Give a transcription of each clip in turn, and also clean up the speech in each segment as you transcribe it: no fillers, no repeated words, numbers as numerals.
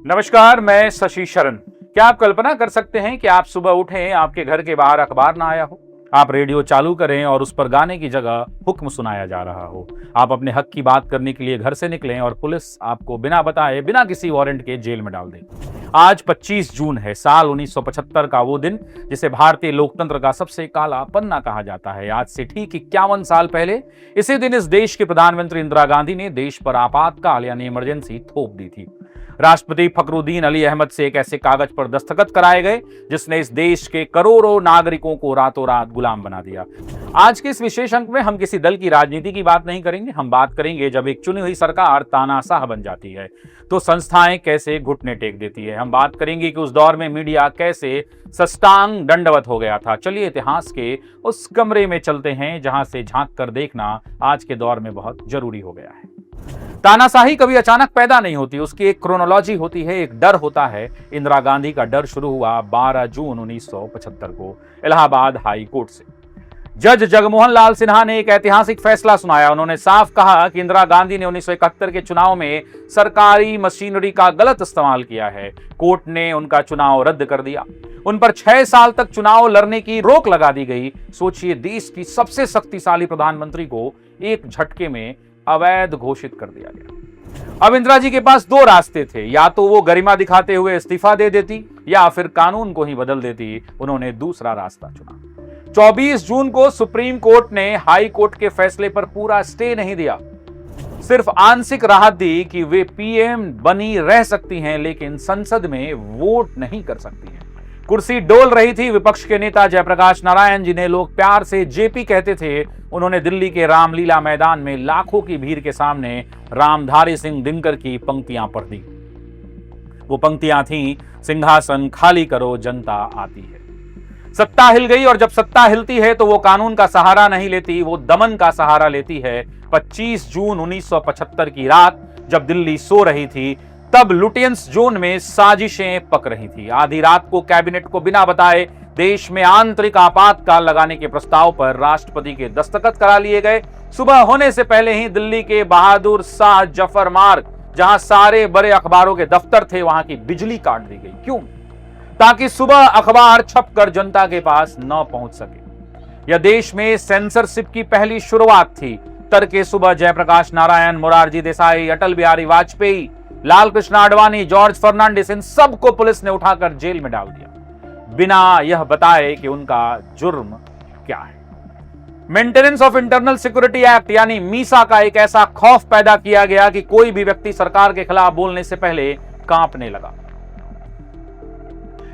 नमस्कार, मैं शशि शरण। क्या आप कल्पना कर सकते हैं कि आप सुबह उठें, आपके घर के बाहर अखबार ना आया हो, आप रेडियो चालू करें और उस पर गाने की जगह हुक्म सुनाया जा रहा हो, आप अपने हक की बात करने के लिए घर से निकलें और पुलिस आपको बिना बताए, बिना किसी वारंट के जेल में डाल दे। आज 25 जून है, साल 1975 का वो दिन जिसे भारतीय लोकतंत्र का सबसे काला पन्ना कहा जाता है। आज से ठीक 51 साल पहले इसी दिन इस देश के प्रधानमंत्री इंदिरा गांधी ने देश पर आपातकाल यानी इमरजेंसी थोप दी थी। राष्ट्रपति फखरुद्दीन अली अहमद से एक ऐसे कागज पर दस्तखत कराए गए जिसने इस देश के करोड़ों नागरिकों को रातों रात गुलाम बना दिया। आज के इस विशेष अंक में हम किसी दल की राजनीति की बात नहीं करेंगे। हम बात करेंगे जब एक चुनी हुई सरकार तानाशाह बन जाती है तो संस्थाएं कैसे घुटने टेक देती है। हम बात करेंगे कि उस दौर में मीडिया कैसे सष्टांग दंडवत हो गया था। चलिए इतिहास के उस कमरे में चलते हैं जहां से झांक कर देखना आज के दौर में बहुत जरूरी हो गया है। तानाशाही कभी अचानक पैदा नहीं होती, उसकी एक क्रोनोलॉजी होती है, एक डर होता है। इंदिरा गांधी का डर शुरू हुआ 12 जून 1975 को इलाहाबाद हाई कोर्ट से। जज जगमोहन लाल सिन्हा ने एक ऐतिहासिक फैसला सुनाया। उन्होंने साफ कहा कि इंदिरा गांधी ने 1971 के चुनाव में सरकारी मशीनरी का गलत इस्तेमाल किया है। कोर्ट ने उनका चुनाव रद्द कर दिया। उन पर 6 साल तक चुनाव लड़ने की रोक लगा दी गई। सोचिए, देश की सबसे शक्तिशाली प्रधानमंत्री को एक झटके में अवैध घोषित कर दिया गया। अब इंदिरा जी के पास 2 रास्ते थे, या तो वो गरिमा दिखाते हुए इस्तीफा दे देती या फिर कानून को ही बदल देती। उन्होंने दूसरा रास्ता चुना। 24 जून को सुप्रीम कोर्ट ने हाई कोर्ट के फैसले पर पूरा स्टे नहीं दिया, सिर्फ आंशिक राहत दी कि वे पीएम बनी रह सकती हैं लेकिन संसद में वोट नहीं कर सकती हैं। कुर्सी डोल रही थी। विपक्ष के नेता जयप्रकाश नारायण, जिन्हें लोग प्यार से जेपी कहते थे, उन्होंने दिल्ली के रामलीला मैदान में लाखों की भीड़ के सामने रामधारी सिंह दिनकर की पंक्तियां पढ़ दी। वो पंक्तियां थीं, सिंहासन खाली करो, जनता आती है। सत्ता हिल गई और जब सत्ता हिलती है तो वो कानून का सहारा नहीं लेती, वो दमन का सहारा लेती है। 25 जून 1975 की रात जब दिल्ली सो रही थी, तब लुटियंस जोन में साजिशें पक रही थी। आधी रात को कैबिनेट को बिना बताए देश में आंतरिक आपातकाल लगाने के प्रस्ताव पर राष्ट्रपति के दस्तखत करा लिए गए। सुबह होने से पहले ही दिल्ली के बहादुर शाह जफर मार्ग, जहां सारे बड़े अखबारों के दफ्तर थे, वहां की बिजली काट दी गई। क्यों? ताकि सुबह अखबार छपकर जनता के पास न पहुंच सके। यह देश में सेंसरशिप की पहली शुरुआत थी। तड़के सुबह जयप्रकाश नारायण, मोरारजी देसाई, अटल बिहारी वाजपेयी, लाल कृष्ण आडवाणी, जॉर्ज फर्नांडिस, इन सबको पुलिस ने उठाकर जेल में डाल दिया बिना यह बताए कि उनका जुर्म क्या है। Maintenance of internal security act यानी मीसा का एक ऐसा खौफ पैदा किया गया कि कोई भी व्यक्ति सरकार के खिलाफ बोलने से पहले कांपने लगा।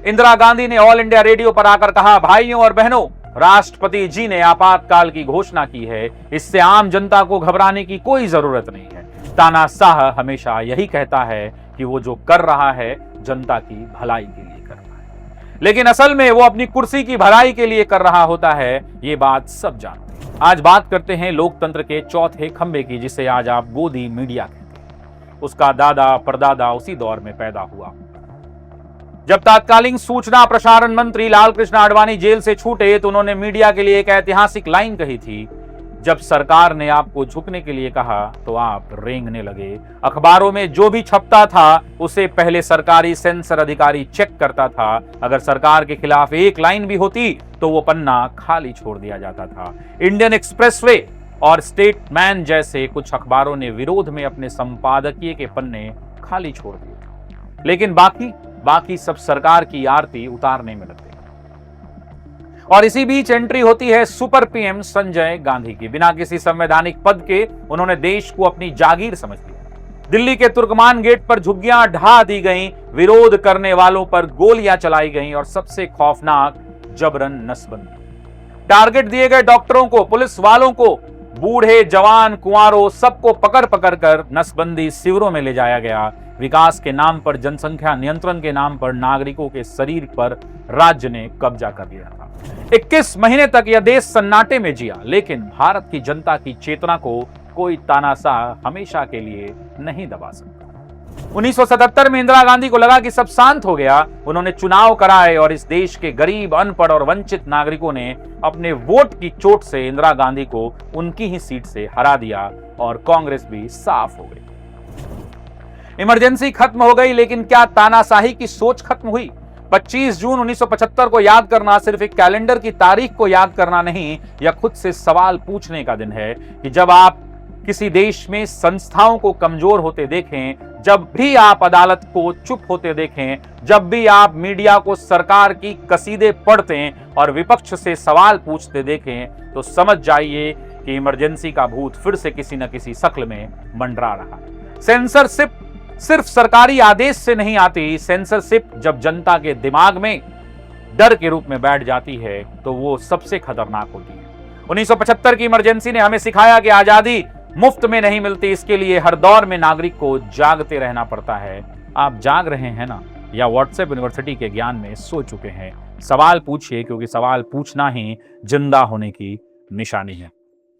इंदिरा गांधी ने ऑल इंडिया रेडियो पर आकर कहा, भाइयों और बहनों, राष्ट्रपति जी ने आपातकाल की घोषणा की है, इससे आम जनता को घबराने की कोई जरूरत नहीं है। तानाशाह हमेशा यही कहता है कि वो जो कर रहा है जनता की भलाई के लिए कर रहा है, लेकिन असल में वो अपनी कुर्सी की भलाई के लिए कर रहा होता है। ये बात सब जानते हैं। आज बात करते हैं लोकतंत्र के चौथे खंबे की, जिसे आज आप गोदी मीडिया कहते हैं। उसका दादा परदादा उसी दौर में पैदा हुआ जब तत्कालीन सूचना प्रसारण मंत्री लाल कृष्ण आडवाणी जेल से छूटे तो उन्होंने मीडिया के लिए एक ऐतिहासिक लाइन कही थी, जब सरकार ने आपको झुकने के लिए कहा तो आप रेंगने लगे। अखबारों में जो भी छपता था उसे पहले सरकारी सेंसर अधिकारी चेक करता था। अगर सरकार के खिलाफ एक लाइन भी होती तो वो पन्ना खाली छोड़ दिया जाता था। इंडियन एक्सप्रेसवे और स्टेटमैन जैसे कुछ अखबारों ने विरोध में अपने संपादकीय के पन्ने खाली छोड़ दिए, लेकिन बाकी सब सरकार की आरती उतारने में लगे। और इसी बीच एंट्री होती है सुपर पीएम संजय गांधी की। बिना किसी संवैधानिक पद के उन्होंने देश को अपनी जागीर समझ लिया। दिल्ली के तुर्कमान गेट पर झुग्गियां ढा दी गईं, विरोध करने वालों पर गोलियां चलाई गईं और सबसे खौफनाक, जबरन नसबंदी। टारगेट दिए गए डॉक्टरों को, पुलिस वालों को, बूढ़े, जवान, कुंवारों, सबको पकड़ पकड़ कर नसबंदी शिविरों में ले जाया गया। विकास के नाम पर, जनसंख्या नियंत्रण के नाम पर नागरिकों के शरीर पर राज्य ने कब्जा कर लिया था। 21 महीने तक यह देश सन्नाटे में जिया, लेकिन भारत की जनता की चेतना को कोई तानाशाह हमेशा के लिए नहीं दबा सकता। 1977 में इंदिरा गांधी को लगा कि सब शांत हो गया। उन्होंने चुनाव कराए और इस देश के गरीब, अनपढ़ और वंचित नागरिकों ने अपने वोट की चोट से इंदिरा गांधी को उनकी ही सीट से हरा दिया और कांग्रेस भी साफ हो गई। इमरजेंसी खत्म हो गई, लेकिन क्या तानाशाही की सोच खत्म हुई? 25 जून 1975 को याद करना सिर्फ एक कैलेंडर की तारीख को याद करना नहीं, यह खुद से सवाल पूछने का दिन है कि जब आप किसी देश में संस्थाओं को कमजोर होते देखें, जब भी आप अदालत को चुप होते देखें, जब भी आप मीडिया को सरकार की कसीदे पढ़ते और विपक्ष से सवाल पूछते देखें, तो समझ जाइए कि इमरजेंसी का भूत फिर से किसी न किसी शक्ल में मंडरा रहा है। सेंसरशिप सिर्फ सरकारी आदेश से नहीं आती। सेंसरशिप जब जनता के दिमाग में डर के रूप में बैठ जाती है तो वो सबसे खतरनाक होती है। 1975 की इमरजेंसी ने हमें सिखाया कि आजादी मुफ्त में नहीं मिलती, इसके लिए हर दौर में नागरिक को जागते रहना पड़ता है। आप जाग रहे हैं ना, या व्हाट्सएप यूनिवर्सिटी के ज्ञान में सो चुके हैं? सवाल पूछिए, क्योंकि सवाल पूछना ही जिंदा होने की निशानी है।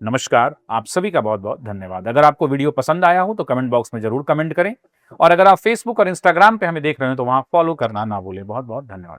नमस्कार, आप सभी का बहुत बहुत धन्यवाद। अगर आपको वीडियो पसंद आया हो तो कमेंट बॉक्स में जरूर कमेंट करें, और अगर आप फेसबुक और इंस्टाग्राम पे हमें देख रहे हो तो वहां फॉलो करना ना भूलें। बहुत बहुत धन्यवाद।